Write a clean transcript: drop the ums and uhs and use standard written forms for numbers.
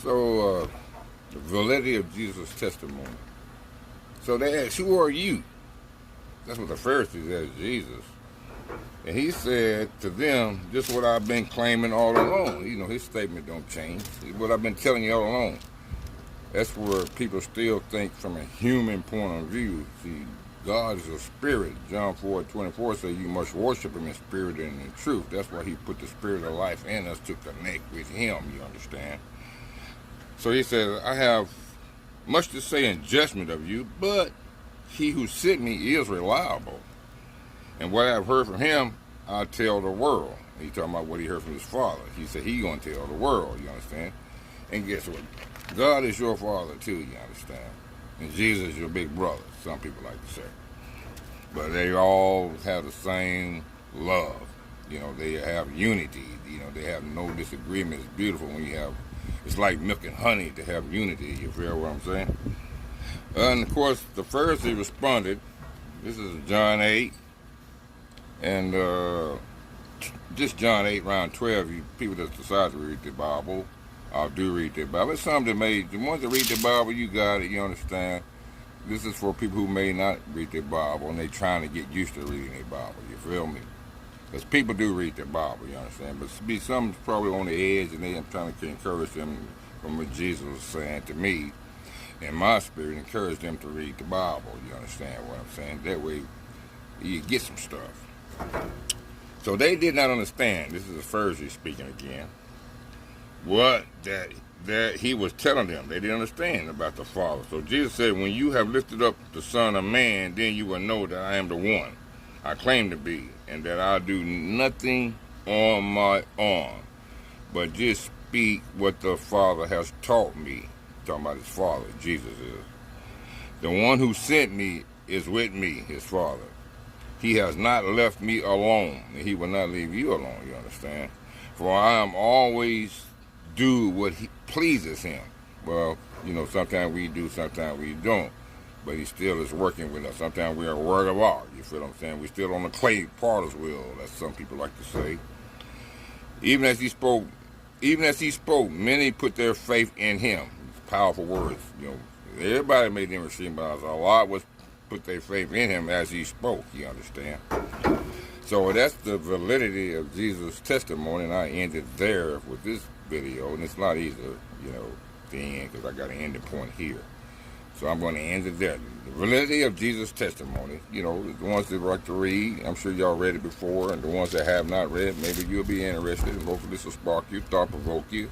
So, the validity of Jesus' testimony. So they asked, who are you? That's what the Pharisees asked Jesus. And he said to them, just what I've been claiming all along. You know, his statement don't change. What I've been telling you all along. That's where people still think from a human point of view. See, God is a spirit. John 4:24 says you must worship him in spirit and in truth. That's why he put the spirit of life in us to connect with him, you understand? So he says, I have much to say in judgment of you, but he who sent me is reliable. And what I've heard from him, I'll tell the world. He's talking about what he heard from his father. He said he's going to tell the world, you understand? And guess what? God is your father too, you understand? And Jesus is your big brother, some people like to say. But they all have the same love. You know, they have unity. You know, they have no disagreement. It's beautiful when you have, it's like milk and honey to have unity. You feel what I'm saying? And of course, the Pharisee responded. This is John 8. And just John 8, around 12, you people that decide to read the Bible, do read the Bible. It's something that the ones that read the Bible, you got it, you understand. This is for people who may not read the Bible, and they trying to get used to reading the Bible, you feel me? Because people do read the Bible, you understand. But some probably on the edge, and I'm trying to encourage them from what Jesus was saying to me, in my spirit, encourage them to read the Bible, you understand what I'm saying? That way, you get some stuff. So they did not understand, this is the Pharisee speaking again, what that he was telling them. They didn't understand about the Father. So Jesus said, when you have lifted up the Son of Man, then you will know that I am the one I claim to be, and that I do nothing on my own, but just speak what the Father has taught me. Talking about his Father, Jesus is. The one who sent me is with me, his Father. He has not left me alone, and he will not leave you alone, you understand? For I am always do what he pleases him. Well, you know, sometimes we do, sometimes we don't. But he still is working with us. Sometimes we are a work of art, you feel what I'm saying? We're still on the clay potter's wheel, as some people like to say. Even as he spoke, many put their faith in him. Powerful words, you know. Everybody made them receive, but a lot was put their faith in him as he spoke, you understand? So that's the validity of Jesus' testimony, and I ended there with this video, and it's not easy, you know, to end, because I got an ending point here. So I'm going to end it there. The validity of Jesus' testimony, you know, the ones that like to read, I'm sure y'all read it before, and the ones that have not read, maybe you'll be interested, and hopefully this will spark you, thought-provoke you,